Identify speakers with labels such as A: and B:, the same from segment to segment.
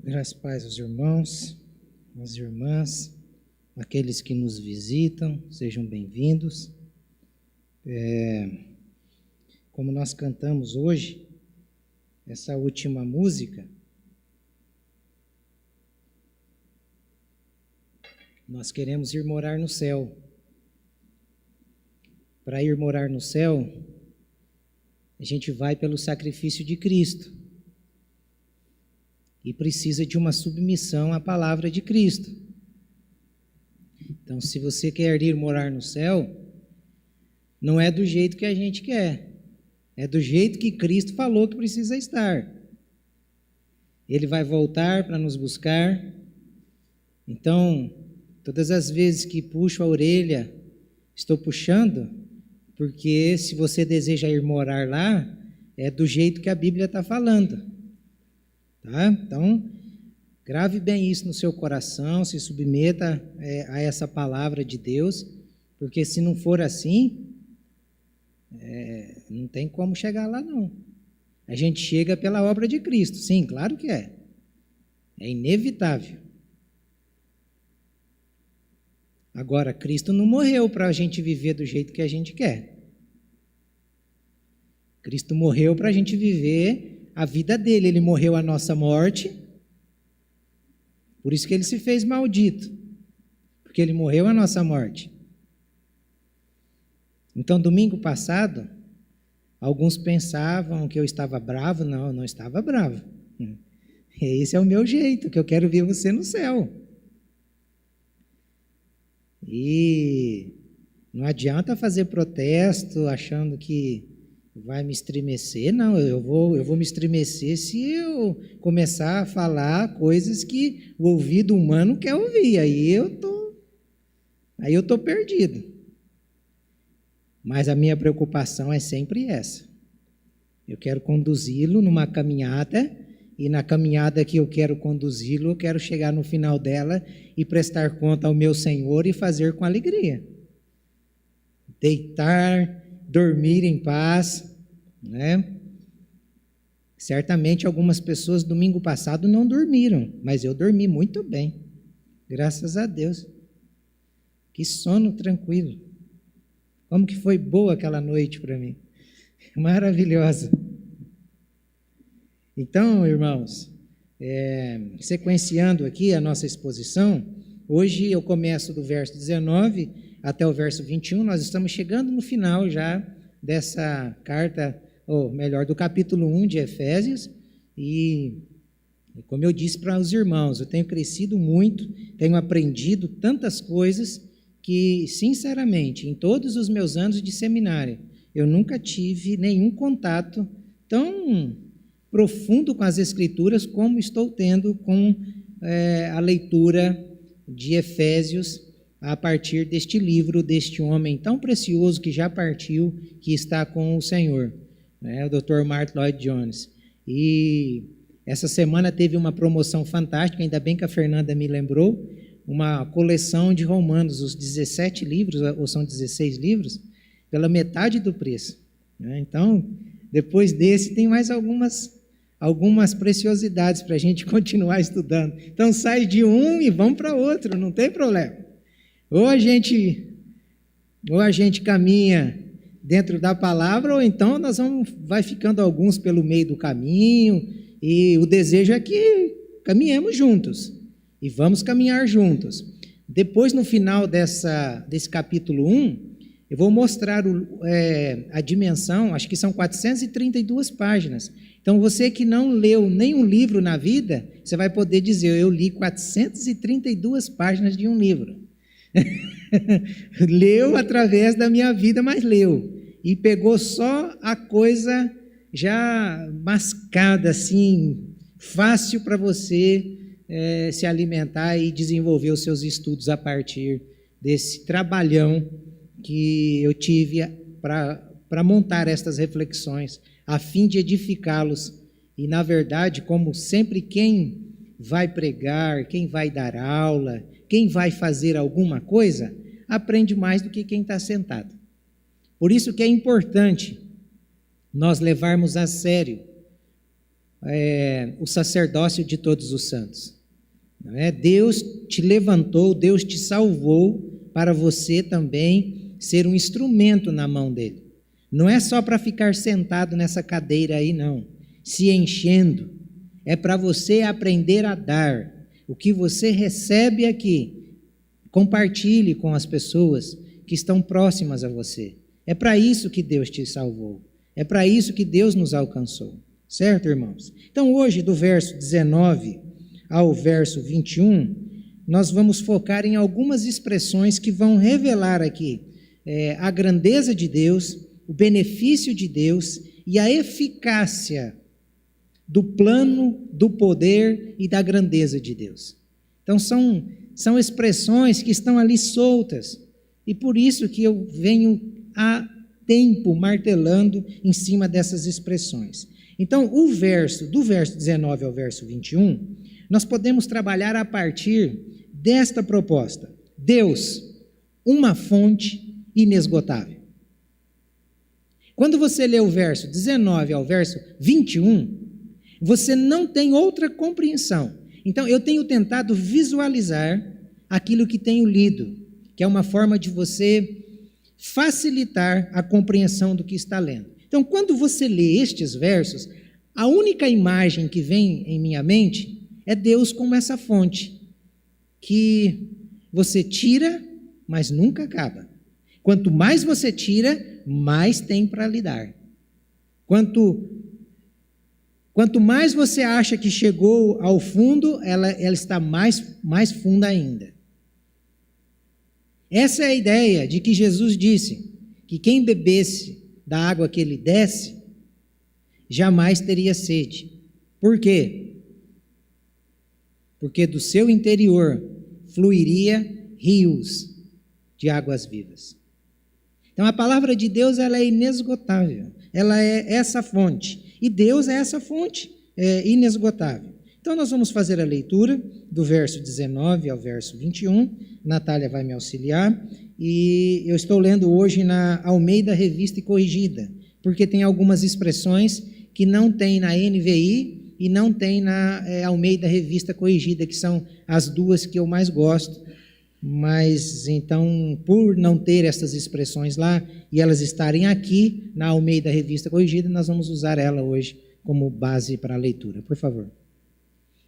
A: Graças a paz aos irmãos, às irmãs, aqueles que nos visitam, sejam bem-vindos. Como nós cantamos hoje, essa última música, nós queremos ir morar no céu. Para ir morar no céu, a gente vai pelo sacrifício de Cristo. E precisa de uma submissão à palavra de Cristo. Então, se você quer ir morar no céu, não é do jeito que a gente quer. É do jeito que Cristo falou que precisa estar. Ele vai voltar para nos buscar. Então, todas as vezes que puxo a orelha, estou puxando, porque se você deseja ir morar lá, é do jeito que a Bíblia está falando. Tá? Então, grave bem isso no seu coração, se submeta a essa palavra de Deus, porque se não for assim, não tem como chegar lá não. A gente chega pela obra de Cristo, sim, claro que é. É inevitável. Agora, Cristo não morreu para a gente viver do jeito que a gente quer. Cristo morreu para a gente viver a vida dele, ele morreu a nossa morte, por isso que ele se fez maldito, porque ele morreu a nossa morte. Então, domingo passado, alguns pensavam que eu estava bravo, não estava bravo. Esse é o meu jeito, que eu quero ver você no céu. E não adianta fazer protesto achando que vai me estremecer, não, eu vou me estremecer se eu começar a falar coisas que o ouvido humano quer ouvir, aí eu tô perdido. Mas a minha preocupação é sempre essa. Eu quero conduzi-lo numa caminhada, e na caminhada que eu quero conduzi-lo, eu quero chegar no final dela e prestar conta ao meu Senhor e fazer com alegria. Deitar, dormir em paz, né? Certamente algumas pessoas domingo passado não dormiram, mas eu dormi muito bem, graças a Deus. Que sono tranquilo. Como que foi boa aquela noite para mim, maravilhosa. Então, irmãos, sequenciando aqui a nossa exposição, hoje eu começo do verso 19 até o verso 21, nós estamos chegando no final já dessa carta, ou melhor, do capítulo 1 de Efésios, e como eu disse para os irmãos, eu tenho crescido muito, tenho aprendido tantas coisas que, sinceramente, em todos os meus anos de seminário, eu nunca tive nenhum contato tão profundo com as Escrituras como estou tendo com a leitura de Efésios, a partir deste livro, deste homem tão precioso que já partiu, que está com o Senhor, né, o Dr. Martyn Lloyd-Jones. E essa semana teve uma promoção fantástica, ainda bem que a Fernanda me lembrou, uma coleção de Romanos, os 17 livros, ou são 16 livros, pela metade do preço. Né? Então, depois desse, tem mais algumas preciosidades para a gente continuar estudando. Então, sai de um e vamos para outro, não tem problema. Ou a gente caminha dentro da palavra, ou então vai ficando alguns pelo meio do caminho, e o desejo é que caminhemos juntos, e vamos caminhar juntos. Depois, no final desse capítulo 1, eu vou mostrar a dimensão, acho que são 432 páginas. Então, você que não leu nenhum livro na vida, você vai poder dizer, eu li 432 páginas de um livro. Leu através da minha vida, mas leu. E pegou só a coisa já mascada, assim, fácil para você se alimentar e desenvolver os seus estudos a partir desse trabalhão que eu tive para montar estas reflexões, a fim de edificá-los. E, na verdade, como sempre, quem vai pregar, quem vai dar aula, quem vai fazer alguma coisa, aprende mais do que quem está sentado. Por isso que é importante nós levarmos a sério o sacerdócio de todos os santos. Não é? Deus te levantou, Deus te salvou para você também ser um instrumento na mão dele. Não é só para ficar sentado nessa cadeira aí, não, se enchendo. É para você aprender a dar. O que você recebe aqui, compartilhe com as pessoas que estão próximas a você. É para isso que Deus te salvou. É para isso que Deus nos alcançou. Certo, irmãos? Então, hoje, do verso 19 ao verso 21, nós vamos focar em algumas expressões que vão revelar aqui a grandeza de Deus, o benefício de Deus e a eficácia do plano, do poder e da grandeza de Deus. Então, são expressões que estão ali soltas, e por isso que eu venho há tempo martelando em cima dessas expressões. Então, do verso 19 ao verso 21, nós podemos trabalhar a partir desta proposta. Deus, uma fonte inesgotável. Quando você lê o verso 19 ao verso 21, você não tem outra compreensão. Então, eu tenho tentado visualizar aquilo que tenho lido, que é uma forma de você facilitar a compreensão do que está lendo. Então, quando você lê estes versos, a única imagem que vem em minha mente é Deus como essa fonte, que você tira, mas nunca acaba. Quanto mais você tira, mais tem para lhe dar. Quanto mais você acha que chegou ao fundo, ela está mais funda ainda. Essa é a ideia de que Jesus disse que quem bebesse da água que ele desse, jamais teria sede. Por quê? Porque do seu interior fluiria rios de águas vivas. Então a palavra de Deus ela é inesgotável, ela é essa fonte. E Deus é essa fonte inesgotável. Então nós vamos fazer a leitura do verso 19 ao verso 21. Natália vai me auxiliar. E eu estou lendo hoje na Almeida Revista e Corrigida, porque tem algumas expressões que não tem na NVI e não tem na Almeida Revista Corrigida, que são as duas que eu mais gosto. Mas então, por não ter essas expressões lá e elas estarem aqui na Almeida Revista Corrigida, nós vamos usar ela hoje como base para a leitura. Por favor.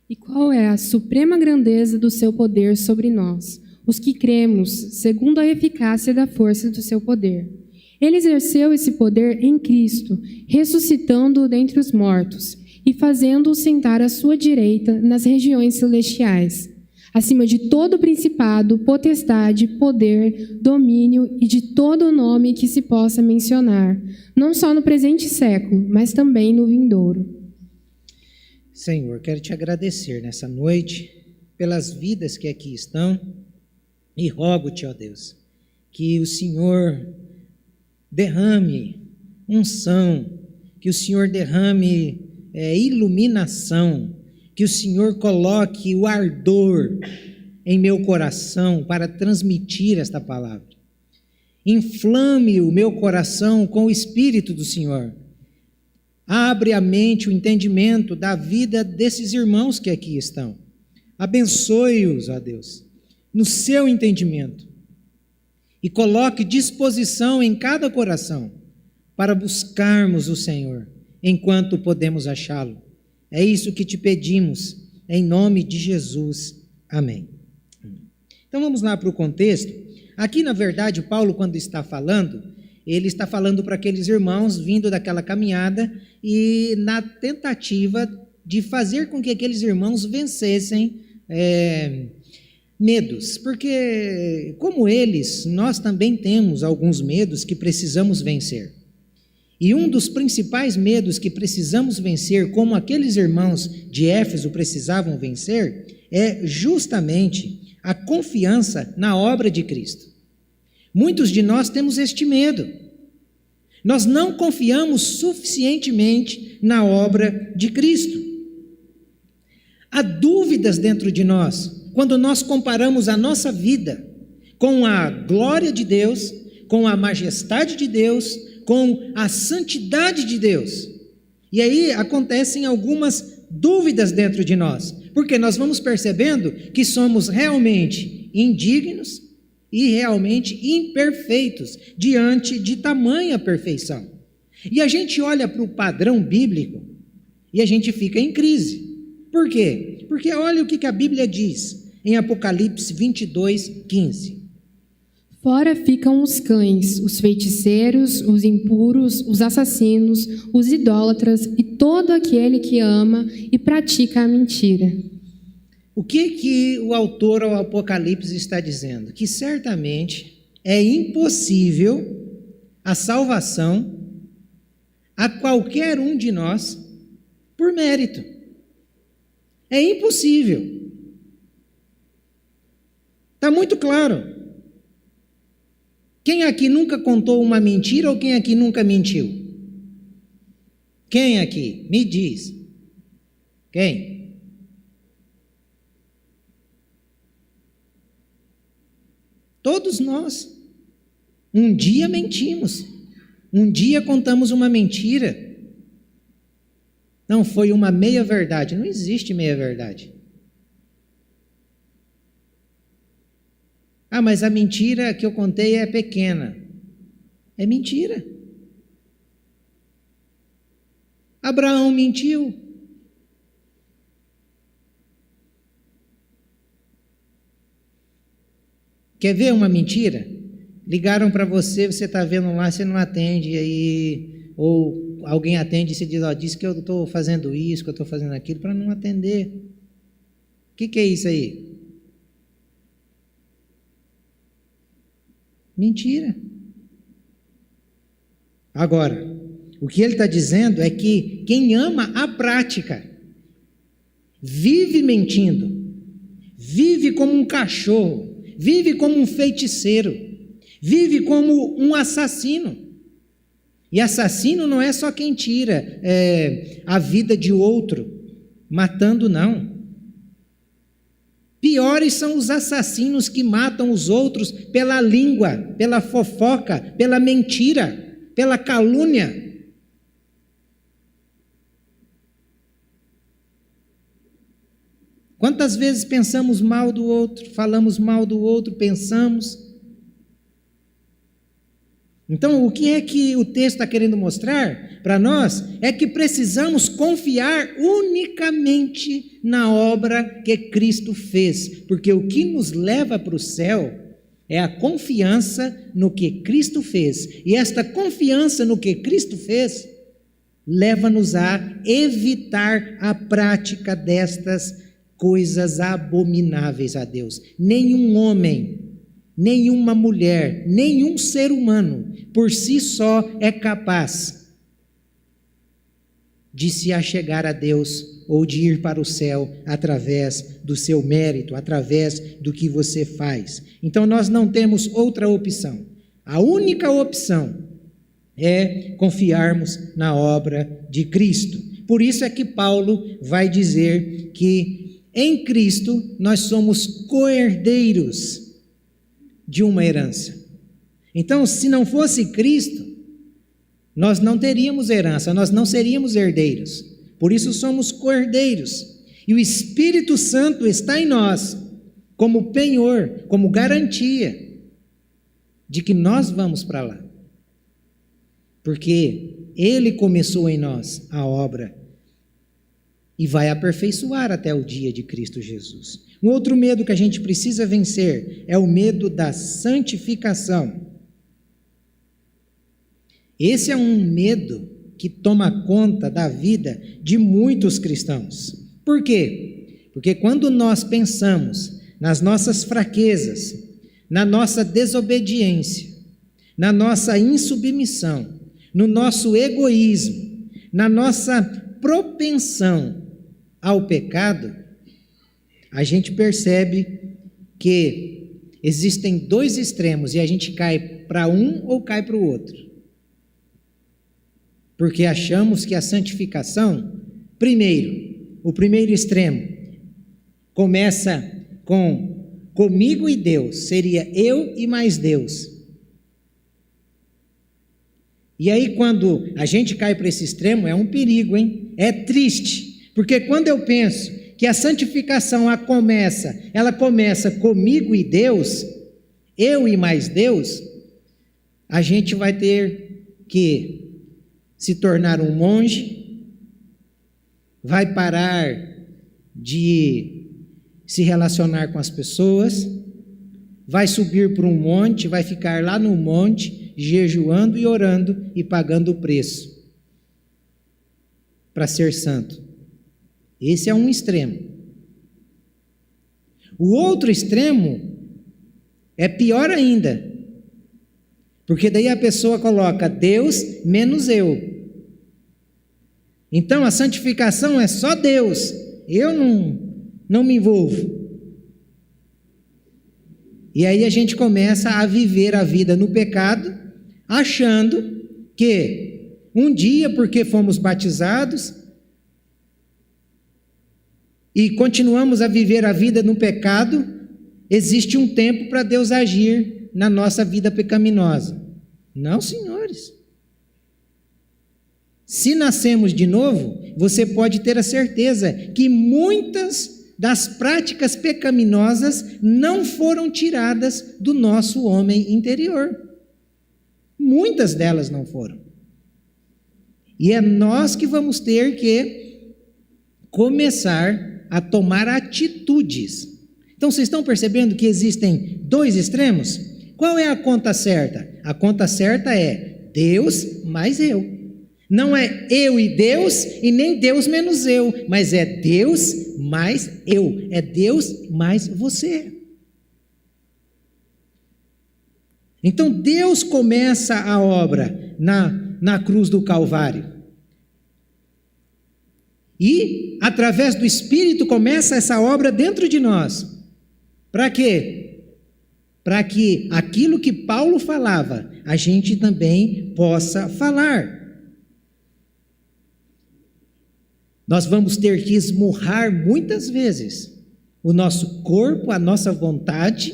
B: E qual é a suprema grandeza do seu poder sobre nós, os que cremos, segundo a eficácia da força do seu poder? Ele exerceu esse poder em Cristo, ressuscitando-o dentre os mortos e fazendo-o sentar à sua direita nas regiões celestiais, acima de todo principado, potestade, poder, domínio e de todo nome que se possa mencionar, não só no presente século, mas também no vindouro.
A: Senhor, quero te agradecer nessa noite pelas vidas que aqui estão e rogo-te, ó Deus, que o Senhor derrame unção, que o Senhor derrame iluminação, que o Senhor coloque o ardor em meu coração para transmitir esta palavra. Inflame o meu coração com o Espírito do Senhor. Abre a mente, o entendimento da vida desses irmãos que aqui estão. Abençoe-os, ó Deus, no seu entendimento. E coloque disposição em cada coração para buscarmos o Senhor enquanto podemos achá-lo. É isso que te pedimos, em nome de Jesus. Amém. Então vamos lá para o contexto. Aqui, na verdade, Paulo, quando está falando, ele está falando para aqueles irmãos vindo daquela caminhada e na tentativa de fazer com que aqueles irmãos vencessem medos. Porque, como eles, nós também temos alguns medos que precisamos vencer. E um dos principais medos que precisamos vencer, como aqueles irmãos de Éfeso precisavam vencer, é justamente a confiança na obra de Cristo. Muitos de nós temos este medo. Nós não confiamos suficientemente na obra de Cristo. Há dúvidas dentro de nós, quando nós comparamos a nossa vida com a glória de Deus, com a majestade de Deus, com a santidade de Deus. E aí acontecem algumas dúvidas dentro de nós, porque nós vamos percebendo que somos realmente indignos e realmente imperfeitos diante de tamanha perfeição. E a gente olha para o padrão bíblico e a gente fica em crise. Por quê? Porque olha o que a Bíblia diz em Apocalipse 22, 15.
B: Fora ficam os cães, os feiticeiros, os impuros, os assassinos, os idólatras e todo aquele que ama e pratica a mentira.
A: O que o autor ao Apocalipse está dizendo? Que certamente é impossível a salvação a qualquer um de nós por mérito. É impossível. Está muito claro. Quem aqui nunca contou uma mentira ou quem aqui nunca mentiu? Quem aqui? Me diz. Quem? Todos nós. Um dia mentimos. Um dia contamos uma mentira. Não foi uma meia-verdade. Não existe meia-verdade. Ah, mas a mentira que eu contei é pequena. É mentira. Abraão mentiu. Quer ver uma mentira? Ligaram para você, você está vendo lá, você não atende, aí, ou alguém atende e você diz, diz que eu estou fazendo isso, que eu estou fazendo aquilo, para não atender. O que é isso aí? Mentira. Agora, o que ele está dizendo é que quem ama a prática, vive mentindo, vive como um cachorro, vive como um feiticeiro, vive como um assassino. E assassino não é só quem tira a vida de outro, matando não. Piores são os assassinos que matam os outros pela língua, pela fofoca, pela mentira, pela calúnia. Quantas vezes pensamos mal do outro, falamos mal do outro, pensamos. Então, o que é que o texto está querendo mostrar para nós? É que precisamos confiar unicamente na obra que Cristo fez, porque o que nos leva para o céu é a confiança no que Cristo fez, e esta confiança no que Cristo fez leva-nos a evitar a prática destas coisas abomináveis a Deus. Nenhum homem, nenhuma mulher, nenhum ser humano por si só é capaz de se achegar a Deus ou de ir para o céu através do seu mérito, através do que você faz. Então nós não temos outra opção. A única opção é confiarmos na obra de Cristo. Por isso é que Paulo vai dizer que em Cristo nós somos co-herdeiros de uma herança. Então, se não fosse Cristo, nós não teríamos herança, nós não seríamos herdeiros. Por isso somos co-herdeiros. E o Espírito Santo está em nós como penhor, como garantia de que nós vamos para lá. Porque Ele começou em nós a obra e vai aperfeiçoar até o dia de Cristo Jesus. Um outro medo que a gente precisa vencer é o medo da santificação. Esse é um medo que toma conta da vida de muitos cristãos. Por quê? Porque quando nós pensamos nas nossas fraquezas, na nossa desobediência, na nossa insubmissão, no nosso egoísmo, na nossa propensão ao pecado, a gente percebe que existem dois extremos e a gente cai para um ou cai para o outro. Porque achamos que a santificação, o primeiro extremo, começa comigo e Deus, seria eu e mais Deus. E aí, quando a gente cai para esse extremo, é um perigo, hein? É triste, porque quando eu penso que a santificação ela começa comigo e Deus, eu e mais Deus, a gente vai ter que se tornar um monge, vai parar de se relacionar com as pessoas, vai subir para um monte, vai ficar lá no monte, jejuando e orando e pagando o preço para ser santo. Esse é um extremo. O outro extremo é pior ainda, porque daí a pessoa coloca Deus menos eu. Então a santificação é só Deus, eu não me envolvo. E aí a gente começa a viver a vida no pecado, achando que um dia, porque fomos batizados, e continuamos a viver a vida no pecado, existe um tempo para Deus agir na nossa vida pecaminosa. Não, senhores. Se nascemos de novo, você pode ter a certeza que muitas das práticas pecaminosas não foram tiradas do nosso homem interior. Muitas delas não foram. E é nós que vamos ter que começar a tomar atitudes. Então, vocês estão percebendo que existem dois extremos? Qual é a conta certa? A conta certa é Deus mais eu. Não é eu e Deus, e nem Deus menos eu, mas é Deus mais eu, é Deus mais você. Então Deus começa a obra na cruz do Calvário. E, através do Espírito, começa essa obra dentro de nós. Para quê? Para que aquilo que Paulo falava, a gente também possa falar. Nós vamos ter que esmurrar muitas vezes o nosso corpo, a nossa vontade,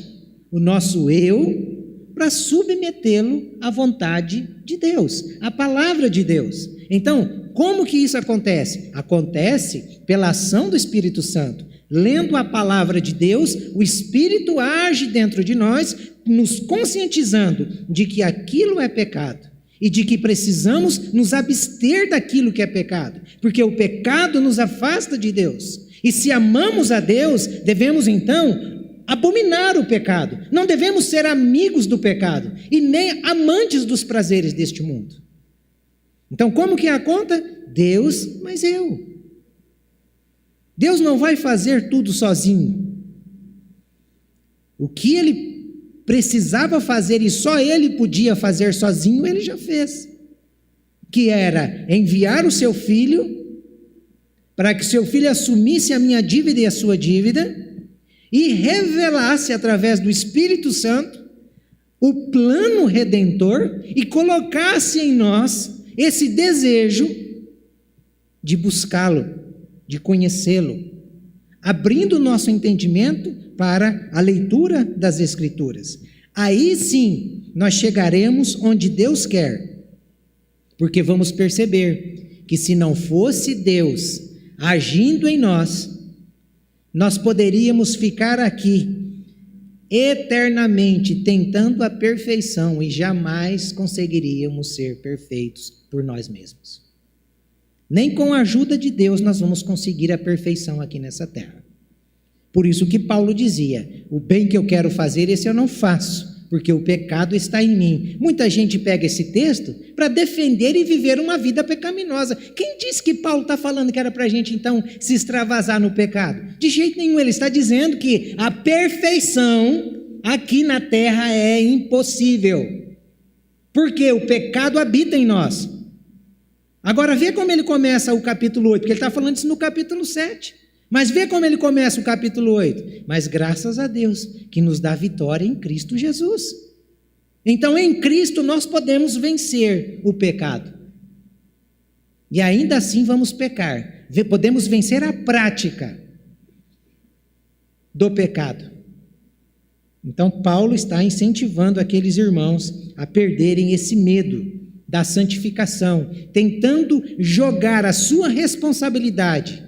A: o nosso eu, para submetê-lo à vontade de Deus, à palavra de Deus. Então, como que isso acontece? Acontece pela ação do Espírito Santo. Lendo a palavra de Deus, o Espírito age dentro de nós, nos conscientizando de que aquilo é pecado e de que precisamos nos abster daquilo que é pecado, porque o pecado nos afasta de Deus. E se amamos a Deus, devemos então abominar o pecado. Não devemos ser amigos do pecado e nem amantes dos prazeres deste mundo. Então, como que é a conta? Deus mais eu. Deus não vai fazer tudo sozinho. O que Ele precisava fazer e só Ele podia fazer sozinho, Ele já fez. Que era enviar o seu Filho, para que o seu Filho assumisse a minha dívida e a sua dívida, e revelasse através do Espírito Santo o plano redentor e colocasse em nós esse desejo de buscá-lo, de conhecê-lo, abrindo o nosso entendimento para a leitura das Escrituras. Aí sim, nós chegaremos onde Deus quer, porque vamos perceber que se não fosse Deus agindo em nós, nós poderíamos ficar aqui eternamente tentando a perfeição e jamais conseguiríamos ser perfeitos por nós mesmos. Nem com a ajuda de Deus nós vamos conseguir a perfeição aqui nessa terra. Por isso que Paulo dizia, o bem que eu quero fazer, esse eu não faço, porque o pecado está em mim. Muita gente pega esse texto para defender e viver uma vida pecaminosa. Quem disse que Paulo está falando que era para a gente então se extravasar no pecado? De jeito nenhum, ele está dizendo que a perfeição aqui na terra é impossível, porque o pecado habita em nós. Agora vê como ele começa o capítulo 8, porque ele está falando isso no capítulo 7. Mas vê como ele começa o capítulo 8. Mas graças a Deus que nos dá vitória em Cristo Jesus. Então em Cristo nós podemos vencer o pecado. E ainda assim vamos pecar. Podemos vencer a prática do pecado. Então Paulo está incentivando aqueles irmãos a perderem esse medo da santificação, tentando jogar a sua responsabilidade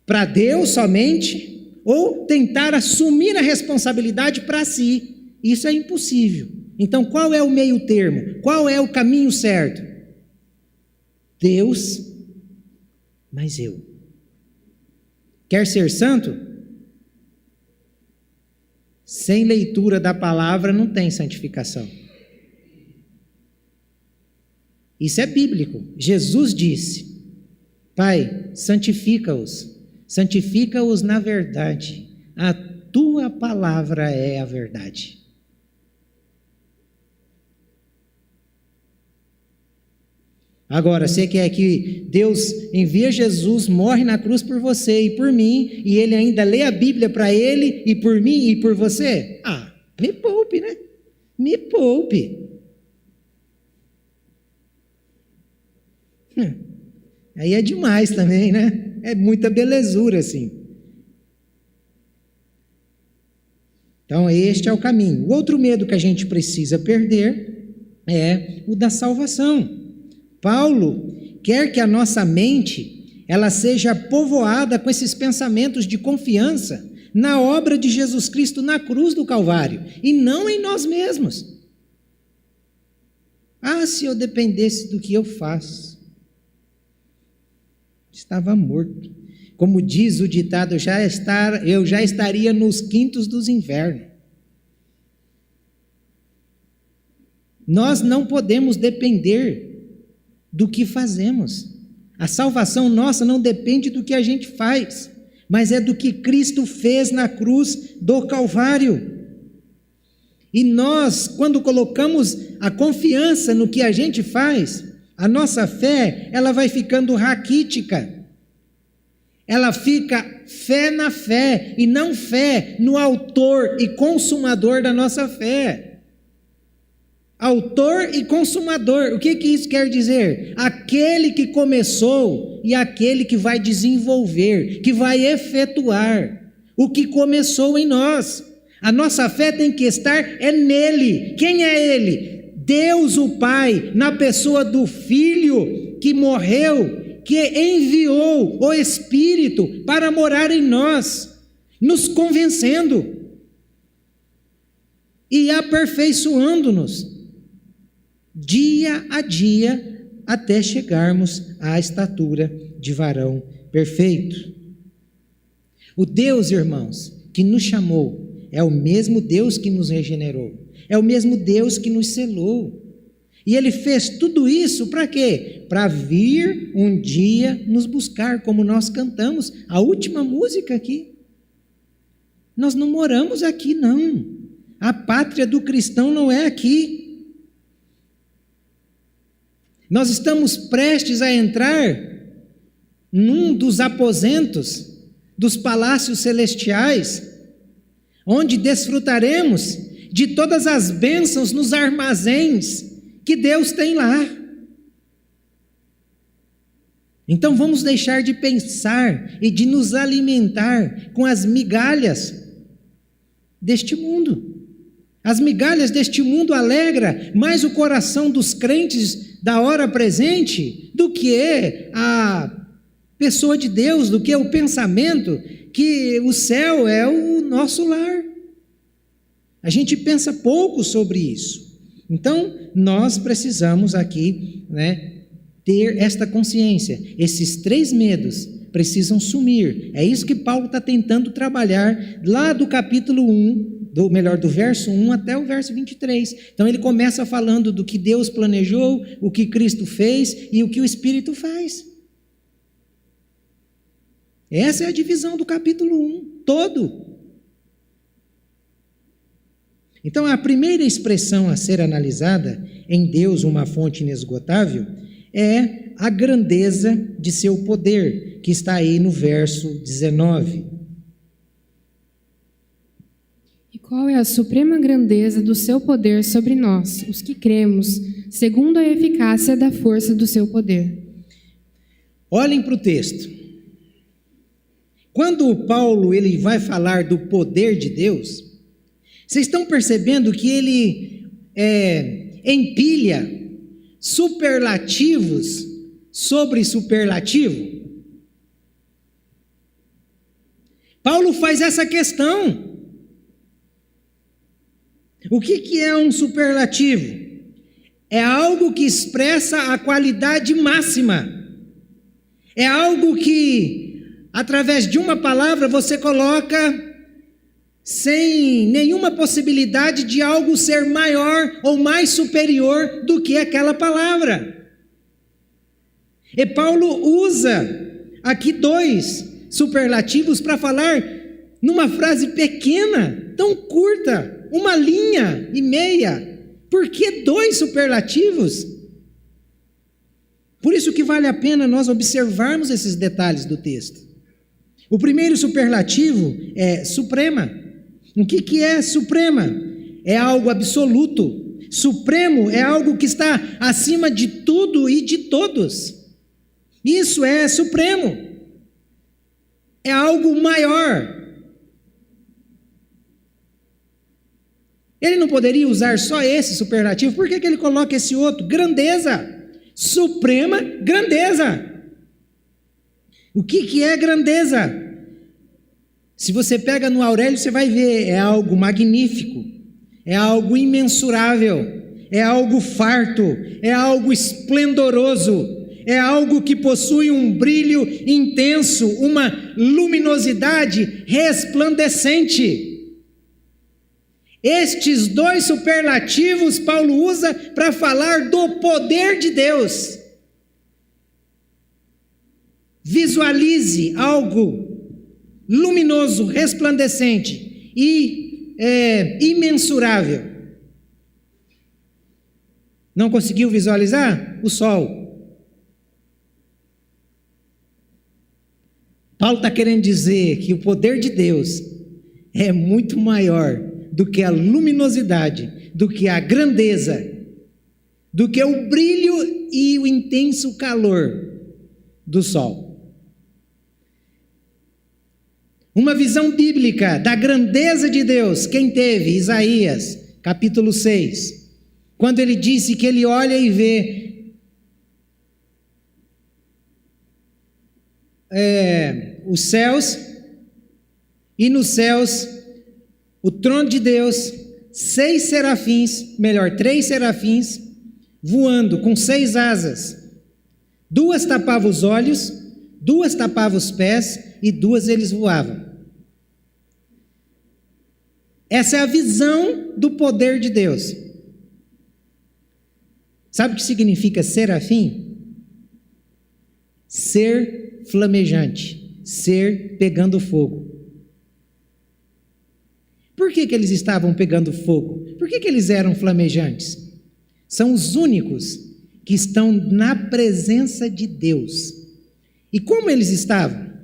A: para Deus somente, ou tentar assumir a responsabilidade para si. Isso é impossível. Então, qual é o meio termo? Qual é o caminho certo? Deus, mas eu. Quer ser santo? Sem leitura da palavra não tem santificação. Isso é bíblico. Jesus disse: Pai, santifica-os na verdade. A tua palavra é a verdade. Agora, você quer que Deus envia Jesus, morre na cruz por você e por mim, e ele ainda lê a Bíblia para ele e por mim e por você? Ah, me poupe, né? Me poupe. Aí é demais também, né? É muita belezura, assim. Então, este é o caminho. O outro medo que a gente precisa perder é o da salvação. Paulo quer que a nossa mente ela seja povoada com esses pensamentos de confiança na obra de Jesus Cristo na cruz do Calvário e não em nós mesmos. Ah, se eu dependesse do que eu faço, estava morto. Como diz o ditado, eu já estaria nos quintos dos infernos. Nós não podemos depender do que fazemos. A salvação nossa não depende do que a gente faz, mas é do que Cristo fez na cruz do Calvário. E nós, quando colocamos a confiança no que a gente faz, a nossa fé, ela vai ficando raquítica. Ela fica fé na fé, e não fé no autor e consumador da nossa fé. Autor e consumador, o que isso quer dizer? Aquele que começou e aquele que vai desenvolver, que vai efetuar o que começou em nós. A nossa fé tem que estar nele. Quem é ele? Deus o Pai, na pessoa do Filho que morreu, que enviou o Espírito para morar em nós, nos convencendo e aperfeiçoando-nos dia a dia, até chegarmos à estatura de varão perfeito. O Deus, irmãos, que nos chamou, é o mesmo Deus que nos regenerou, é o mesmo Deus que nos selou, e Ele fez tudo isso para quê? Para vir um dia nos buscar, como nós cantamos a última música aqui. Nós não moramos aqui, não. A pátria do cristão não é aqui. Nós estamos prestes a entrar num dos aposentos dos palácios celestiais, onde desfrutaremos de todas as bênçãos nos armazéns que Deus tem lá. Então vamos deixar de pensar e de nos alimentar com as migalhas deste mundo. As migalhas deste mundo alegram mais o coração dos crentes da hora presente do que a pessoa de Deus, do que o pensamento que o céu é o nosso lar. A gente pensa pouco sobre isso. Então, nós precisamos aqui, ter esta consciência. Esses 3 medos precisam sumir. É isso que Paulo está tentando trabalhar lá do capítulo 1, do verso 1 até o verso 23. Então ele começa falando do que Deus planejou, o que Cristo fez e o que o Espírito faz. Essa é a divisão do capítulo 1, todo. Então a primeira expressão a ser analisada em Deus, uma fonte inesgotável, é a grandeza de seu poder, que está aí no verso 19.
B: E qual é a suprema grandeza do seu poder sobre nós, os que cremos, segundo a eficácia da força do seu poder?
A: Olhem para o texto. Quando Paulo ele vai falar do poder de Deus, vocês estão percebendo que ele empilha superlativos sobre superlativo? Paulo faz essa questão. O que é um superlativo? É algo que expressa a qualidade máxima. É algo que, através de uma palavra, você coloca sem nenhuma possibilidade de algo ser maior ou mais superior do que aquela palavra. E Paulo usa aqui 2 superlativos para falar numa frase pequena, tão curta, 1 linha e meia. Por que 2 superlativos? Por isso que vale a pena nós observarmos esses detalhes do texto. O primeiro superlativo é suprema. O que é suprema? É algo absoluto. Supremo é algo que está acima de tudo e de todos. Isso é supremo. É algo maior. Ele não poderia usar só esse superlativo. Por que ele coloca esse outro? Grandeza. Suprema grandeza. O que é grandeza? Se você pega no Aurélio, você vai ver, é algo magnífico, é algo imensurável, é algo farto, é algo esplendoroso, é algo que possui um brilho intenso, uma luminosidade resplandecente. Estes 2 superlativos Paulo usa para falar do poder de Deus. Visualize algo luminoso, resplandecente e imensurável. Não conseguiu visualizar? O sol. Paulo está querendo dizer que o poder de Deus é muito maior do que a luminosidade, do que a grandeza, do que o brilho e o intenso calor do sol. Uma visão bíblica da grandeza de Deus, quem teve? Isaías, capítulo 6, quando ele disse que ele olha e vê os céus, e nos céus o trono de Deus, 3 serafins, voando com 6 asas, 2 tapavam os olhos, 2 tapavam os pés, e 2 eles voavam. Essa é a visão do poder de Deus. Sabe o que significa serafim? Ser flamejante, ser pegando fogo. Por que eles estavam pegando fogo? Por que eles eram flamejantes? São os únicos que estão na presença de Deus. E como eles estavam?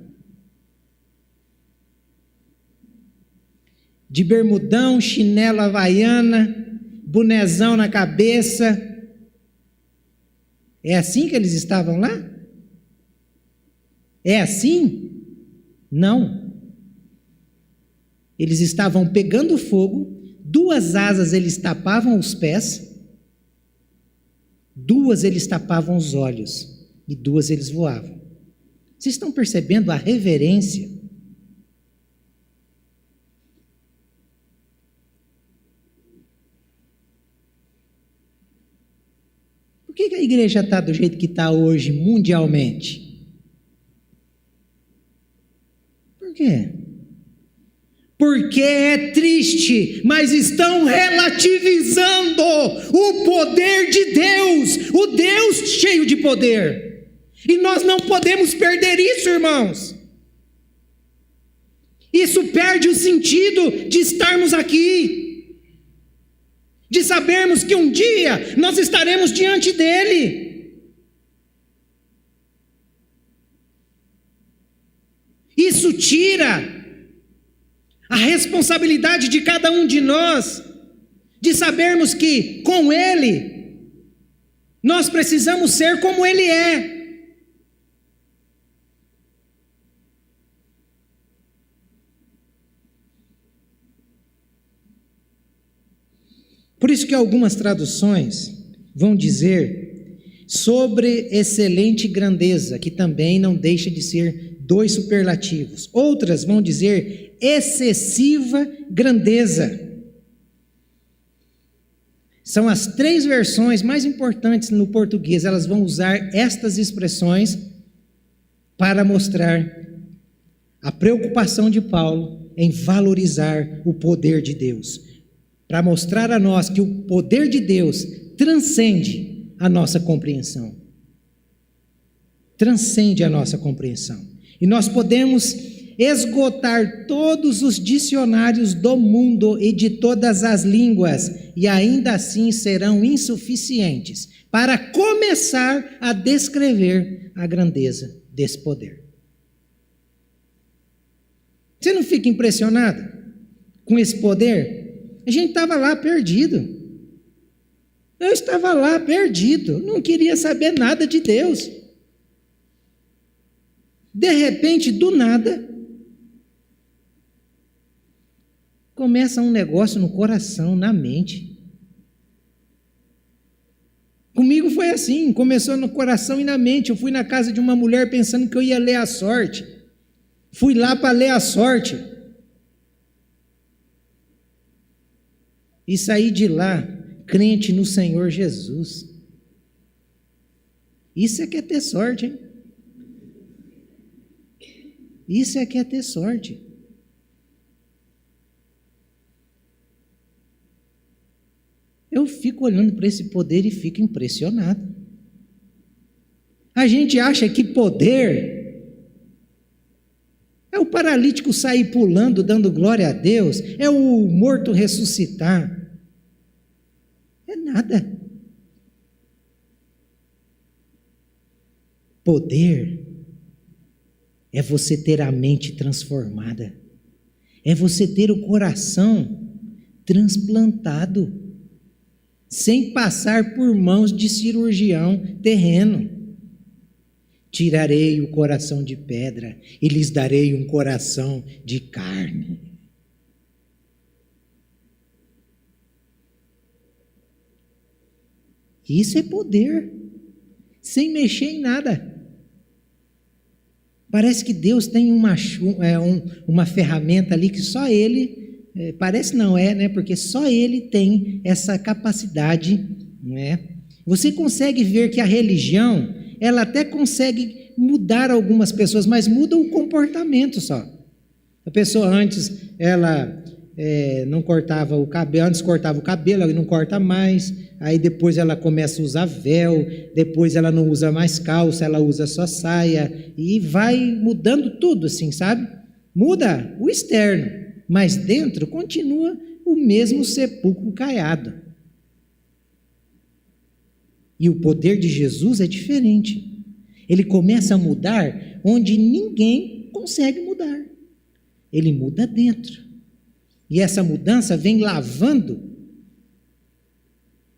A: De bermudão, chinelo havaiana, bonezão na cabeça. É assim que eles estavam lá? É assim? Não. Eles estavam pegando fogo, 2 asas eles tapavam os pés, 2 eles tapavam os olhos, e 2 eles voavam. Vocês estão percebendo a reverência? Por que a igreja está do jeito que está hoje, mundialmente? Por quê? Porque é triste, mas estão relativizando o poder de Deus, o Deus cheio de poder. E nós não podemos perder isso, irmãos. Isso perde o sentido de estarmos aqui, de sabermos que um dia nós estaremos diante dele. Isso tira a responsabilidade de cada um de nós, de sabermos que com Ele, nós precisamos ser como Ele é. Por isso que algumas traduções vão dizer sobre excelente grandeza, que também não deixa de ser 2 superlativos. Outras vão dizer excessiva grandeza. São as 3 versões mais importantes no português. Elas vão usar estas expressões para mostrar a preocupação de Paulo em valorizar o poder de Deus, para mostrar a nós que o poder de Deus transcende a nossa compreensão. Transcende a nossa compreensão. E nós podemos esgotar todos os dicionários do mundo e de todas as línguas, e ainda assim serão insuficientes para começar a descrever a grandeza desse poder. Você não fica impressionado com esse poder? A gente estava lá perdido. Eu estava lá perdido, não queria saber nada de Deus. De repente, do nada, começa um negócio no coração, na mente. Comigo foi assim, começou no coração e na mente. Eu fui na casa de uma mulher pensando que eu ia ler a sorte. Fui lá para ler a sorte. E saí de lá, crente no Senhor Jesus. Isso é que é ter sorte, hein? Isso é que é ter sorte. Eu fico olhando para esse poder e fico impressionado. A gente acha que poder é o paralítico sair pulando, dando glória a Deus, é o morto ressuscitar. É nada. Poder é você ter a mente transformada, é você ter o coração transplantado, sem passar por mãos de cirurgião terreno. Tirarei o coração de pedra e lhes darei um coração de carne. Isso é poder, sem mexer em nada. Parece que Deus tem uma ferramenta ali que só Ele, parece não é, né? Porque só Ele tem essa capacidade, né? Você consegue ver que a religião, ela até consegue mudar algumas pessoas, mas muda o comportamento só. A pessoa antes, ela não cortava o cabelo, antes cortava o cabelo, ela não corta mais, aí depois ela começa a usar véu, depois ela não usa mais calça, ela usa só saia, e vai mudando tudo assim, sabe? Muda o externo, mas dentro continua o mesmo sepulcro caiado. E o poder de Jesus é diferente. Ele começa a mudar onde ninguém consegue mudar. Ele muda dentro. E essa mudança vem lavando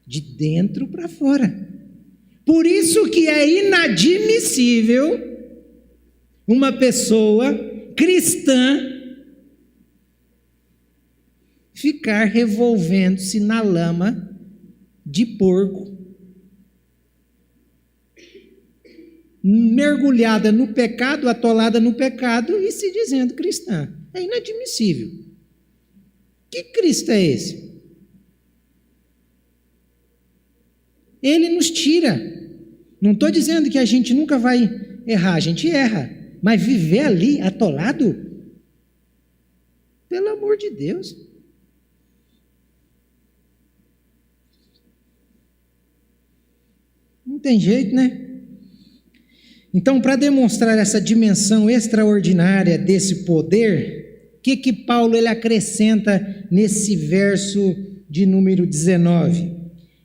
A: de dentro para fora. Por isso que é inadmissível uma pessoa cristã ficar revolvendo-se na lama de porco, mergulhada no pecado, atolada no pecado e se dizendo cristã. É inadmissível. Que Cristo é esse? Ele nos tira. Não estou dizendo que a gente nunca vai errar, a gente erra, mas viver ali atolado, pelo amor de Deus. Não tem jeito, né? Então, para demonstrar essa dimensão extraordinária desse poder, o que Paulo ele acrescenta nesse verso de número 19?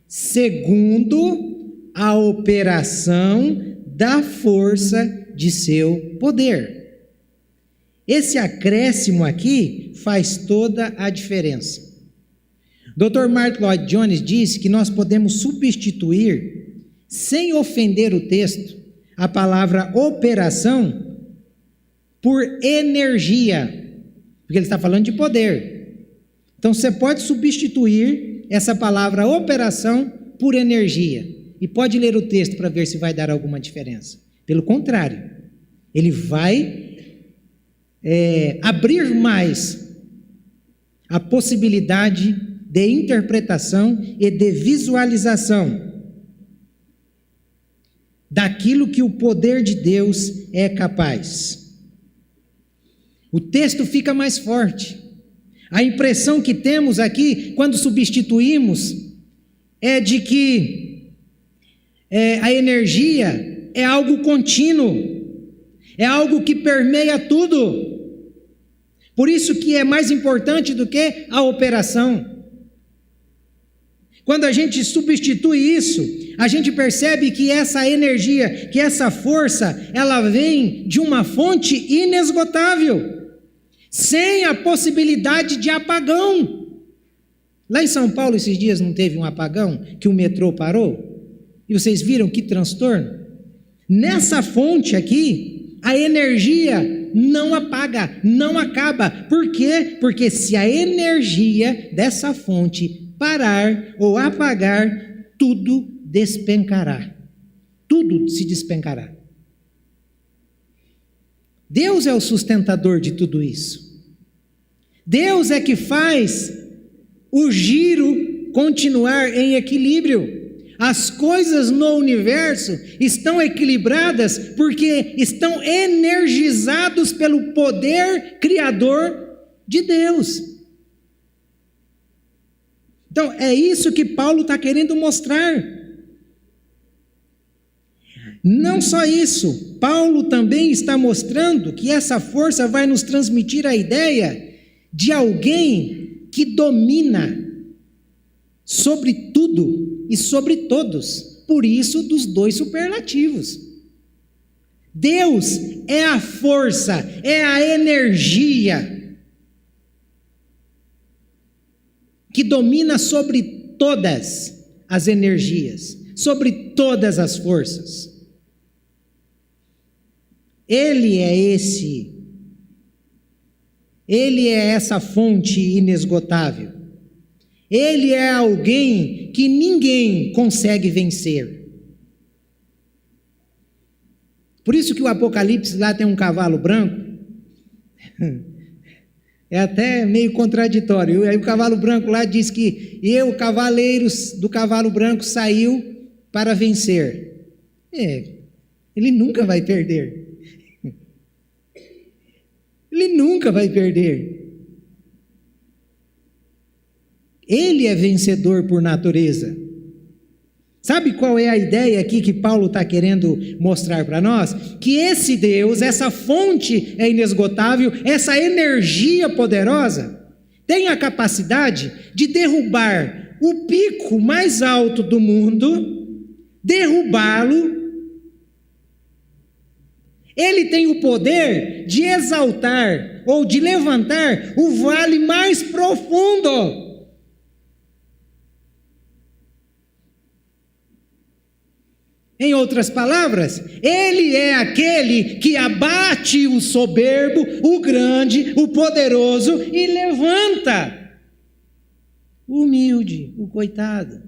A: Segundo a operação da força de seu poder. Esse acréscimo aqui faz toda a diferença. Dr. Martin Lloyd Jones diz que nós podemos substituir, sem ofender o texto, a palavra operação por energia, porque ele está falando de poder. Então você pode substituir essa palavra operação por energia. E pode ler o texto para ver se vai dar alguma diferença. Pelo contrário, ele vai abrir mais a possibilidade de interpretação e de visualização daquilo que o poder de Deus é capaz. O texto fica mais forte. A impressão que temos aqui, quando substituímos, é de que a energia é algo contínuo, é algo que permeia tudo. Por isso que é mais importante do que a operação. Quando a gente substitui isso, a gente percebe que essa energia, que essa força, ela vem de uma fonte inesgotável, sem a possibilidade de apagão. Lá em São Paulo, esses dias, não teve um apagão que o metrô parou? E vocês viram que transtorno? Nessa fonte aqui, a energia não apaga, não acaba. Por quê? Porque se a energia dessa fonte parar ou apagar, tudo despencará. Tudo se despencará. Deus é o sustentador de tudo isso. Deus é que faz o giro continuar em equilíbrio. As coisas no universo estão equilibradas porque estão energizados pelo poder criador de Deus. Então, é isso que Paulo está querendo mostrar. Não só isso, Paulo também está mostrando que essa força vai nos transmitir a ideia de alguém que domina sobre tudo e sobre todos. Por isso, dos dois superlativos. Deus é a força, é a energia que domina sobre todas as energias, sobre todas as forças. Ele é essa fonte inesgotável. Ele é alguém que ninguém consegue vencer. Por isso que o Apocalipse lá tem um cavalo branco. É até meio contraditório. Aí o cavalo branco lá diz que cavaleiros do cavalo branco, saiu para vencer. Ele nunca vai perder. Ele nunca vai perder. Ele é vencedor por natureza. Sabe qual é a ideia aqui que Paulo está querendo mostrar para nós? Que esse Deus, essa fonte é inesgotável, essa energia poderosa, tem a capacidade de derrubar o pico mais alto do mundo, derrubá-lo. Ele tem o poder de exaltar ou de levantar o vale mais profundo. Em outras palavras, ele é aquele que abate o soberbo, o grande, o poderoso e levanta o humilde, o coitado.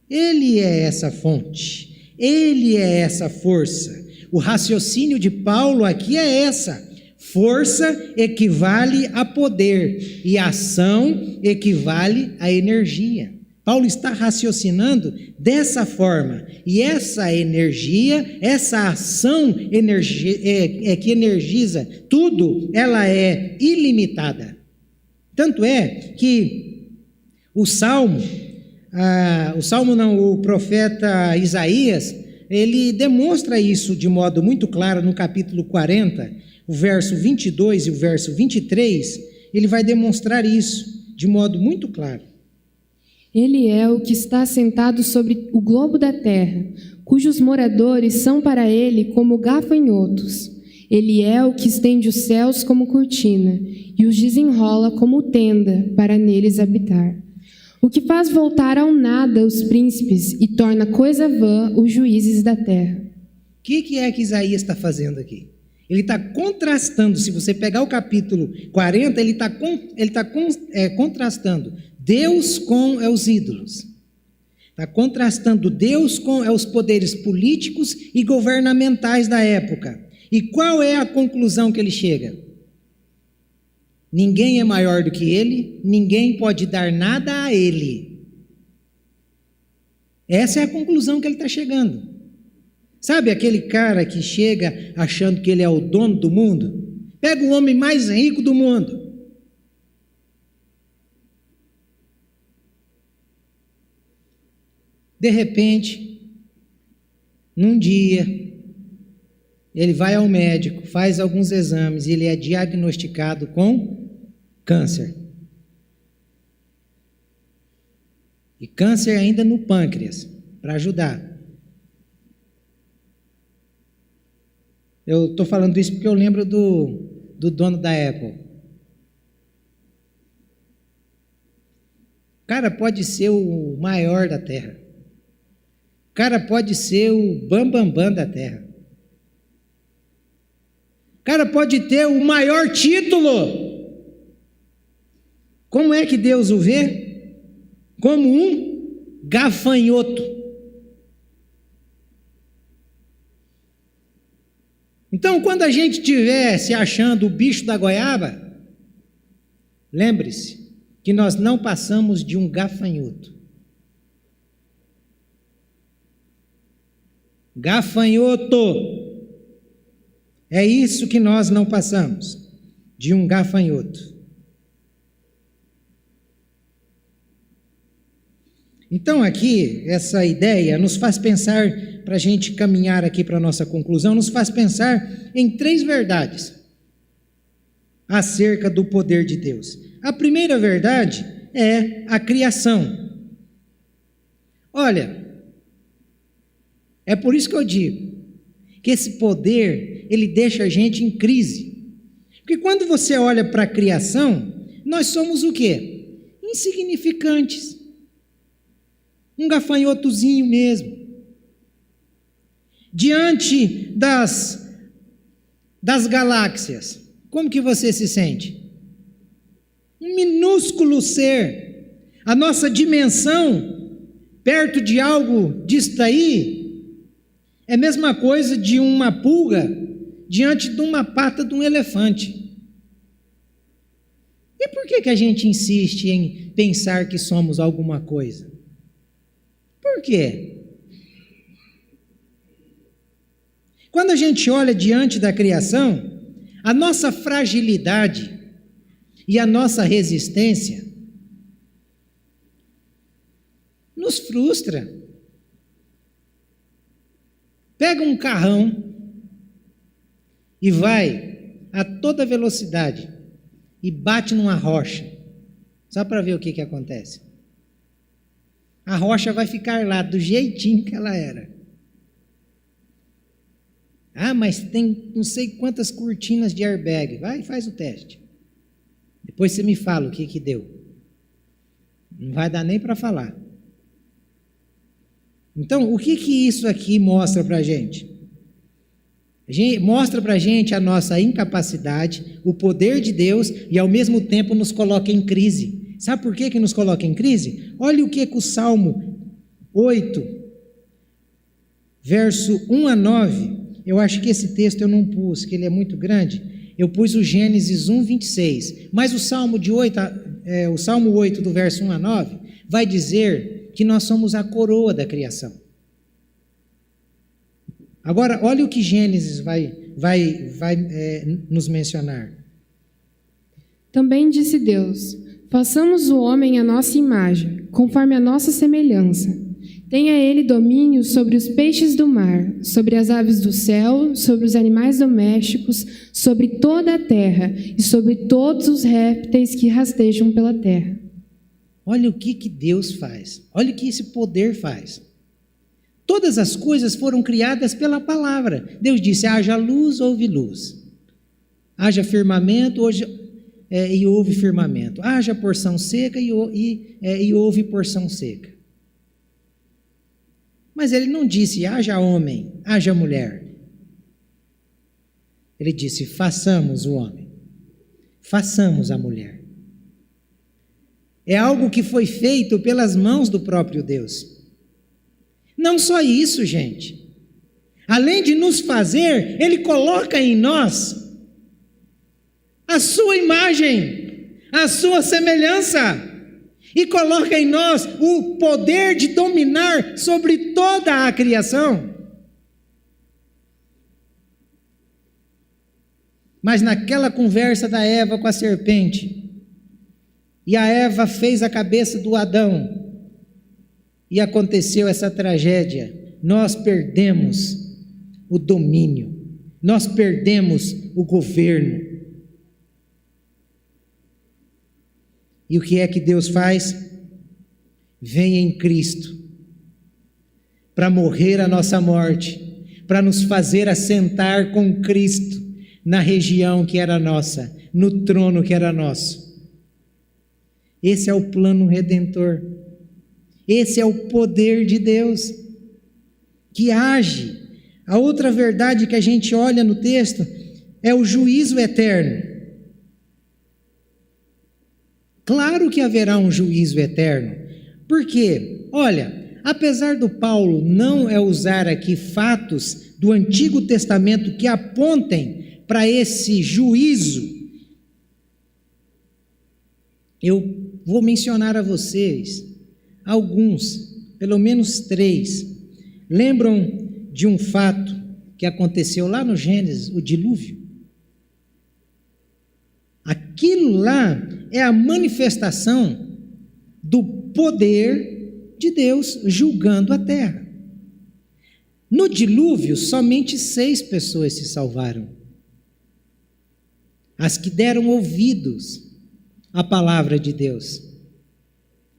A: Ele é essa fonte, ele é essa força. O raciocínio de Paulo aqui é essa: força equivale a poder e ação equivale a energia. Paulo está raciocinando dessa forma, e essa energia, essa ação que energiza tudo, ela é ilimitada. Tanto é que o profeta Isaías, ele demonstra isso de modo muito claro no capítulo 40, o verso 22 e o verso 23, ele vai demonstrar isso de modo muito claro.
B: Ele é o que está assentado sobre o globo da terra, cujos moradores são para ele como gafanhotos. Ele é o que estende os céus como cortina e os desenrola como tenda para neles habitar. O que faz voltar ao nada os príncipes e torna coisa vã os juízes da terra.
A: O que é que Isaías está fazendo aqui? Ele está contrastando. Se você pegar o capítulo 40, ele está contrastando Deus com os ídolos. Está contrastando Deus com os poderes políticos e governamentais da época. E qual é a conclusão que ele chega? Ninguém é maior do que ele, ninguém pode dar nada a ele. Essa é a conclusão que ele está chegando. Sabe aquele cara que chega achando que ele é o dono do mundo? Pega o homem mais rico do mundo. De repente, num dia, ele vai ao médico, faz alguns exames e ele é diagnosticado com câncer. E câncer ainda no pâncreas, para ajudar. Eu estou falando isso porque eu lembro do dono da Apple. O cara pode ser o maior da Terra. O cara pode ser o bambambam da Terra. O cara pode ter o maior título. Como é que Deus o vê? Como um gafanhoto. Então, quando a gente estiver se achando o bicho da goiaba, lembre-se que nós não passamos de um gafanhoto. Gafanhoto. É isso que nós não passamos, de um gafanhoto. Então aqui, essa ideia nos faz pensar, para a gente caminhar aqui para a nossa conclusão, nos faz pensar em 3 verdades acerca do poder de Deus. A primeira verdade é a criação. Olha, é por isso que eu digo que esse poder, ele deixa a gente em crise. Porque quando você olha para a criação, nós somos o quê? Insignificantes. Um gafanhotozinho mesmo. Diante das galáxias, como que você se sente? Um minúsculo ser. A nossa dimensão, perto de algo disto aí, é a mesma coisa de uma pulga diante de uma pata de um elefante. E por que a gente insiste em pensar que somos alguma coisa? Por quê? Quando a gente olha diante da criação, a nossa fragilidade e a nossa resistência nos frustra. Pega um carrão e vai a toda velocidade e bate numa rocha, só para ver o que acontece. A rocha vai ficar lá do jeitinho que ela era. Ah, mas tem não sei quantas cortinas de airbag. Vai e faz o teste. Depois você me fala o que deu. Não vai dar nem para falar. Então, o que isso aqui mostra para a gente? Mostra para a gente a nossa incapacidade, o poder de Deus e ao mesmo tempo nos coloca em crise. Sabe por que nos coloca em crise? Olha o que o Salmo 8, verso 1 a 9, eu acho que esse texto eu não pus, que ele é muito grande, eu pus o Gênesis 1, 26, mas o Salmo 8 do verso 1 a 9, vai dizer que nós somos a coroa da criação. Agora, olha o que Gênesis vai nos mencionar.
B: Também disse Deus: façamos o homem à nossa imagem, conforme a nossa semelhança. Tenha ele domínio sobre os peixes do mar, sobre as aves do céu, sobre os animais domésticos, sobre toda a terra e sobre todos os répteis que rastejam pela terra.
A: Olha o que Deus faz. Olha o que esse poder faz. Todas as coisas foram criadas pela palavra. Deus disse: haja luz, houve luz. Haja firmamento, e houve firmamento. Haja porção seca e houve porção seca. Mas ele não disse: haja homem, haja mulher. Ele disse: façamos o homem, façamos a mulher. É algo que foi feito pelas mãos do próprio Deus. Não só isso, gente. Além de nos fazer, Ele coloca em nós a sua imagem, a sua semelhança, e coloca em nós o poder de dominar sobre toda a criação. Mas naquela conversa da Eva com a serpente, e a Eva fez a cabeça do Adão, e aconteceu essa tragédia. Nós perdemos o domínio, nós perdemos o governo. E o que é que Deus faz? Vem em Cristo para morrer a nossa morte, para nos fazer assentar com Cristo na região que era nossa, no trono que era nosso. Esse é o plano redentor. Esse é o poder de Deus que age. A outra verdade que a gente olha no texto é o juízo eterno. Claro que haverá um juízo eterno. Por quê? Olha, apesar do Paulo não usar aqui fatos do Antigo Testamento que apontem para esse juízo, eu vou mencionar a vocês alguns, pelo menos 3. Lembram de um fato que aconteceu lá no Gênesis, o dilúvio? Aquilo lá é a manifestação do poder de Deus julgando a terra. No dilúvio, somente 6 pessoas se salvaram. As que deram ouvidos à palavra de Deus.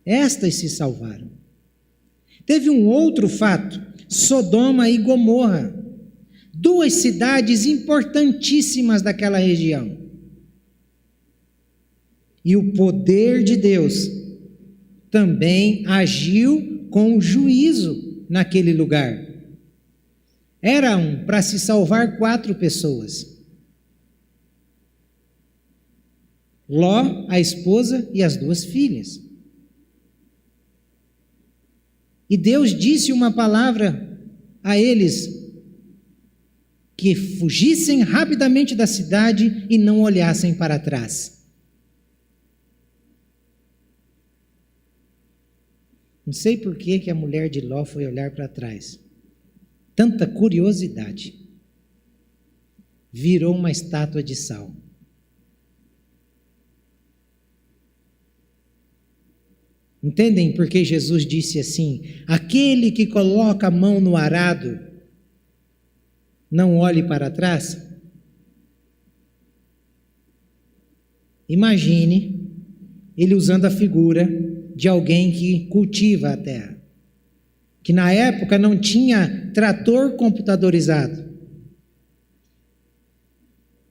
A: Estas se salvaram. Teve um outro fato, Sodoma e Gomorra, 2 cidades importantíssimas daquela região. E o poder de Deus também agiu com juízo naquele lugar. Eram para se salvar 4 pessoas. Ló, a esposa e as 2 filhas. E Deus disse uma palavra a eles, que fugissem rapidamente da cidade e não olhassem para trás. Não sei por que a mulher de Ló foi olhar para trás. Tanta curiosidade. Virou uma estátua de sal. Entendem por que Jesus disse assim: aquele que coloca a mão no arado, não olhe para trás? Imagine ele usando a figura de alguém que cultiva a terra, que na época não tinha trator computadorizado.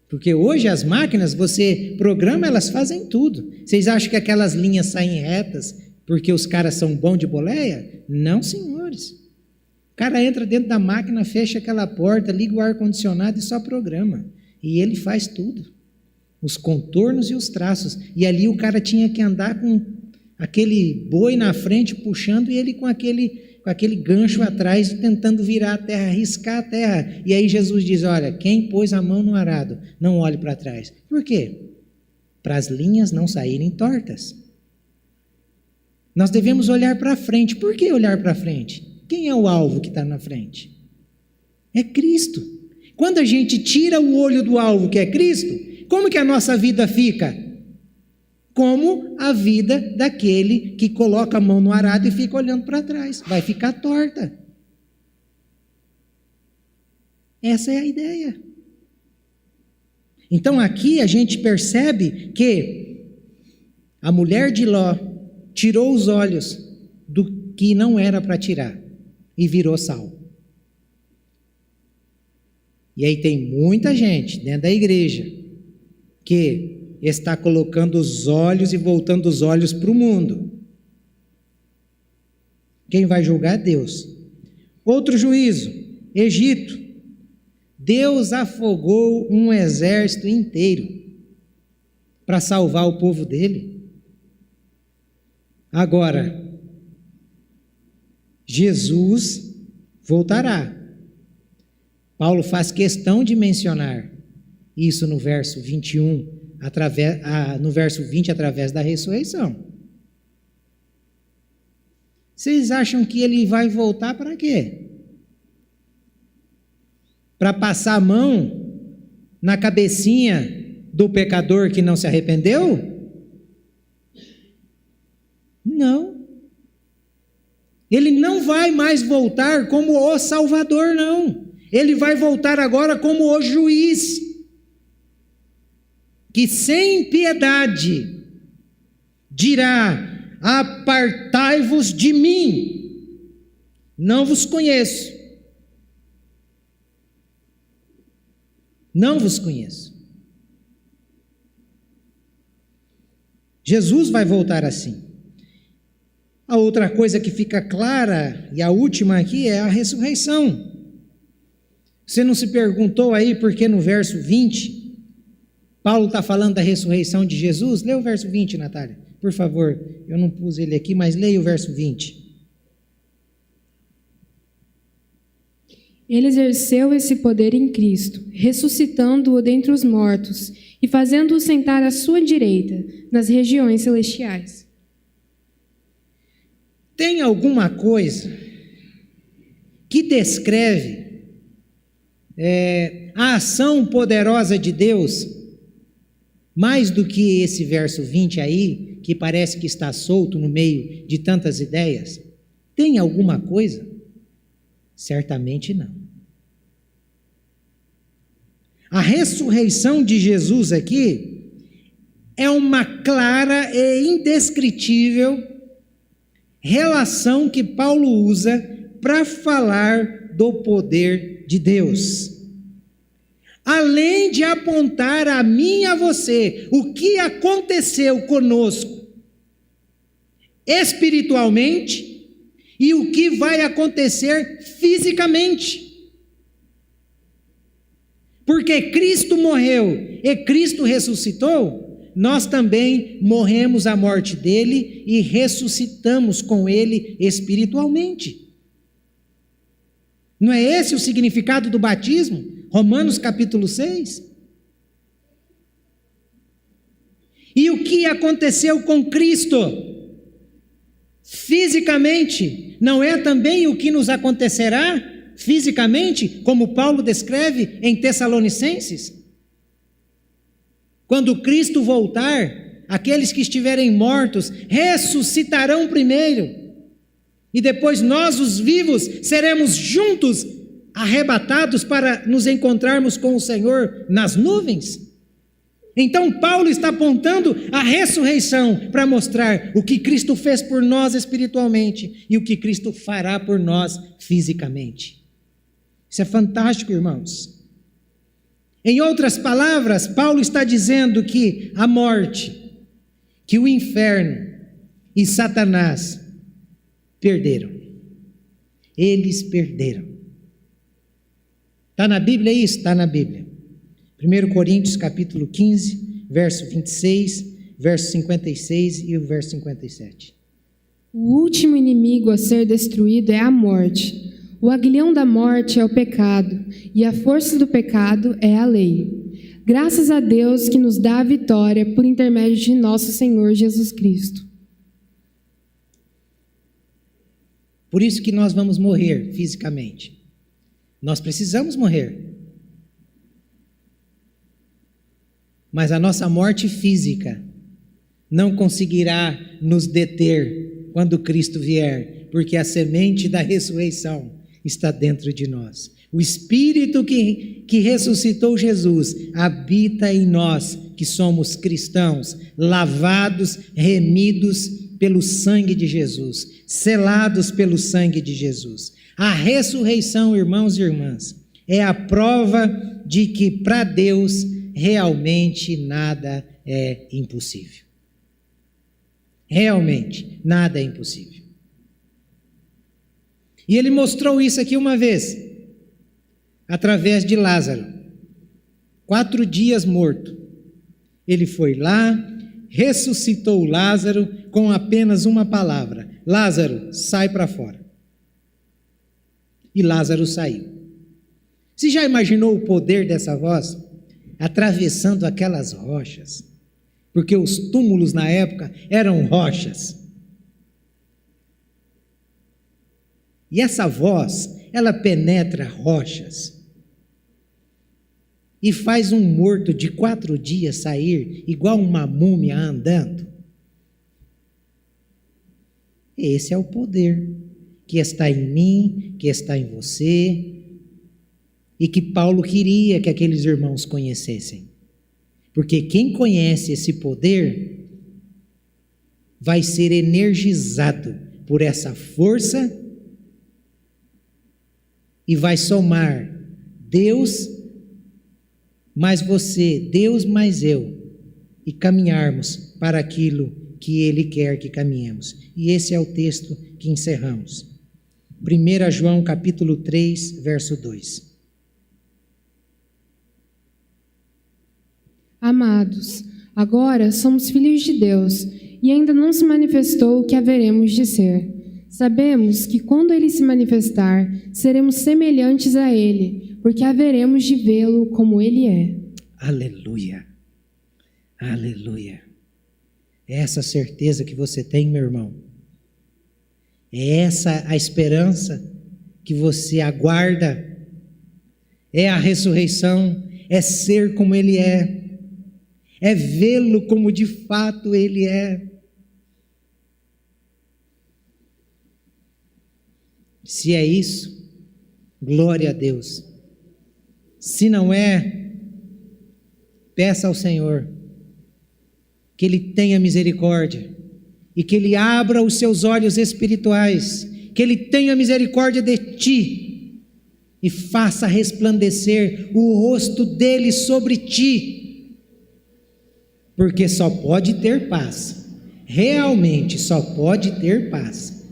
A: Porque hoje as máquinas, você programa, elas fazem tudo. Vocês acham que aquelas linhas saem retas porque os caras são bons de boleia? Não, senhores. O cara entra dentro da máquina, fecha aquela porta, liga o ar-condicionado e só programa. E ele faz tudo. Os contornos e os traços. E ali o cara tinha que andar com aquele boi na frente puxando e ele com aquele gancho atrás tentando virar a terra, riscar a terra. E aí Jesus diz, olha, quem pôs a mão no arado, não olhe para trás. Por quê? Para as linhas não saírem tortas. Nós devemos olhar para frente. Por que olhar para frente? Quem é o alvo que está na frente? É Cristo. Quando a gente tira o olho do alvo, que é Cristo, como que a nossa vida fica? Como a vida daquele que coloca a mão no arado e fica olhando para trás. Vai ficar torta. Essa é a ideia. Então aqui a gente percebe que a mulher de Ló tirou os olhos do que não era para tirar e virou sal. E aí tem muita gente dentro da igreja que está colocando os olhos e voltando os olhos para o mundo. Quem vai julgar é Deus. Outro juízo, Egito. Deus afogou um exército inteiro para salvar o povo dele. Agora, Jesus voltará. Paulo faz questão de mencionar isso no verso 21, no verso 20, através da ressurreição. Vocês acham que ele vai voltar para quê? Para passar a mão na cabecinha do pecador que não se arrependeu? Não. Ele não vai mais voltar como o Salvador, não. Ele vai voltar agora como o juiz, que sem piedade dirá: apartai-vos de mim, não vos conheço. Não vos conheço. Jesus vai voltar assim. A outra coisa que fica clara, e a última aqui, é a ressurreição. Você não se perguntou aí porque no verso 20, Paulo está falando da ressurreição de Jesus? Lê o verso 20, Natália, por favor. Eu não pus ele aqui, mas leia o verso 20.
B: Ele exerceu esse poder em Cristo, ressuscitando-o dentre os mortos e fazendo-o sentar à sua direita, nas regiões celestiais.
A: Tem alguma coisa que descreve a ação poderosa de Deus, mais do que esse verso 20 aí, que parece que está solto no meio de tantas ideias? Tem alguma coisa? Certamente não. A ressurreição de Jesus aqui é uma clara e indescritível relação que Paulo usa para falar do poder de Deus. Além de apontar a mim e a você o que aconteceu conosco espiritualmente e o que vai acontecer fisicamente. Porque Cristo morreu e Cristo ressuscitou, nós também morremos à morte dele e ressuscitamos com ele espiritualmente. Não é esse o significado do batismo? Romanos capítulo 6. E o que aconteceu com Cristo fisicamente, não é também o que nos acontecerá fisicamente, como Paulo descreve em Tessalonicenses? Quando Cristo voltar, aqueles que estiverem mortos ressuscitarão primeiro, e depois nós, os vivos, seremos juntos arrebatados para nos encontrarmos com o Senhor nas nuvens. Então Paulo está apontando a ressurreição para mostrar o que Cristo fez por nós espiritualmente e o que Cristo fará por nós fisicamente. Isso é fantástico, irmãos. Em outras palavras, Paulo está dizendo que a morte, que o inferno e Satanás perderam. Eles perderam. Está na Bíblia isso? Está na Bíblia. 1 Coríntios capítulo 15, verso 26, verso 56 e o verso 57.
B: O último inimigo a ser destruído é a morte. O aguilhão da morte é o pecado, e a força do pecado é a lei. Graças a Deus que nos dá a vitória por intermédio de nosso Senhor Jesus Cristo.
A: Por isso que nós vamos morrer fisicamente. Nós precisamos morrer. Mas a nossa morte física não conseguirá nos deter quando Cristo vier, porque a semente da ressurreição está dentro de nós. O Espírito que ressuscitou Jesus habita em nós, que somos cristãos, lavados, remidos pelo sangue de Jesus, selados pelo sangue de Jesus. A ressurreição, irmãos e irmãs, é a prova de que para Deus realmente nada é impossível. Realmente, nada é impossível. E ele mostrou isso aqui uma vez, através de Lázaro. 4 dias morto. Ele foi lá, ressuscitou Lázaro com apenas uma palavra: Lázaro, sai para fora. E Lázaro saiu. Você já imaginou o poder dessa voz? Atravessando aquelas rochas, porque os túmulos na época eram rochas. E essa voz, ela penetra rochas e faz um morto de 4 dias sair igual uma múmia andando. Esse é o poder que está em mim, que está em você, e que Paulo queria que aqueles irmãos conhecessem. Porque quem conhece esse poder vai ser energizado por essa força e vai somar Deus mais você, Deus mais eu, e caminharmos para aquilo que Ele quer que caminhemos. E esse é o texto que encerramos. 1 João capítulo 3, verso 2.
B: Amados, agora somos filhos de Deus, e ainda não se manifestou o que haveremos de ser. Sabemos que quando Ele se manifestar, seremos semelhantes a Ele, porque haveremos de vê-lo como Ele é.
A: Aleluia, aleluia. É essa certeza que você tem, meu irmão. É essa a esperança que você aguarda. É a ressurreição, é ser como Ele é vê-lo como de fato Ele é. Se é isso, glória a Deus. Se não é, peça ao Senhor que Ele tenha misericórdia e que Ele abra os seus olhos espirituais, que Ele tenha misericórdia de ti e faça resplandecer o rosto dEle sobre ti, porque só pode ter paz, realmente só pode ter paz,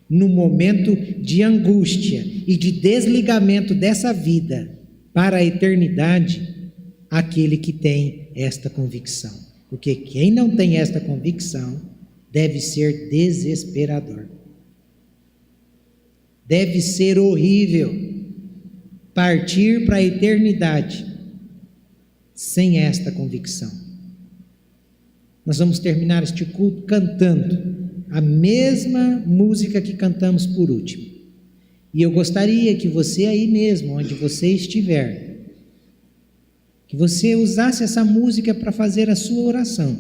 A: no momento de angústia e de desligamento dessa vida para a eternidade, aquele que tem esta convicção. Porque quem não tem esta convicção deve ser desesperador. Deve ser horrível partir para a eternidade sem esta convicção. Nós vamos terminar este culto cantando a mesma música que cantamos por último. E eu gostaria que você aí mesmo, onde você estiver, que você usasse essa música para fazer a sua oração.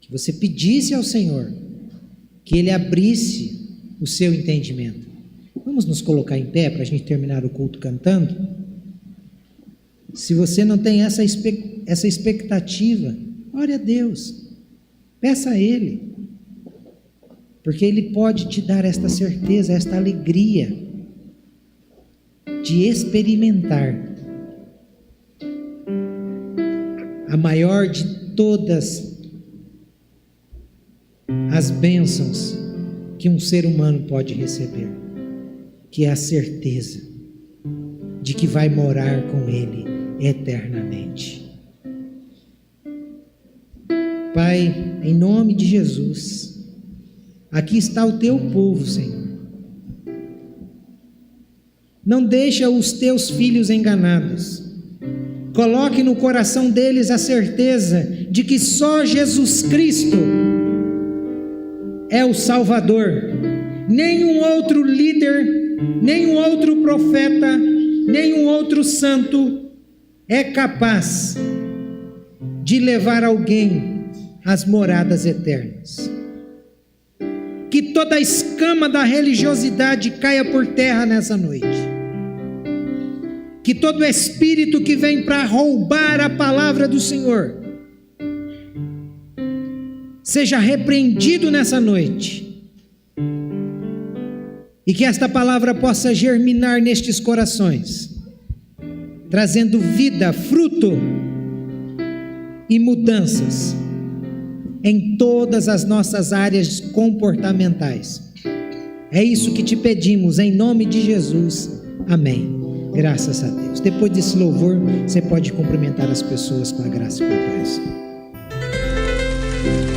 A: Que você pedisse ao Senhor que Ele abrisse o seu entendimento. Vamos nos colocar em pé para a gente terminar o culto cantando? Se você não tem essa expectativa, ore a Deus, peça a Ele, porque Ele pode te dar esta certeza, esta alegria de experimentar a maior de todas as bênçãos que um ser humano pode receber, que é a certeza de que vai morar com Ele eternamente. Pai, em nome de Jesus, aqui está o teu povo, Senhor. Não deixa os teus filhos enganados. Coloque no coração deles a certeza de que só Jesus Cristo é o Salvador. Nenhum outro líder, nenhum outro profeta, nenhum outro santo é capaz de levar alguém às moradas eternas. Que toda a escama da religiosidade caia por terra nessa noite. Que todo espírito que vem para roubar a palavra do Senhor seja repreendido nessa noite. E que esta palavra possa germinar nestes corações, trazendo vida, fruto e mudanças em todas as nossas áreas comportamentais. É isso que te pedimos, em nome de Jesus. Amém. Graças a Deus. Depois desse louvor, você pode cumprimentar as pessoas com a graça e com a paz. Amém.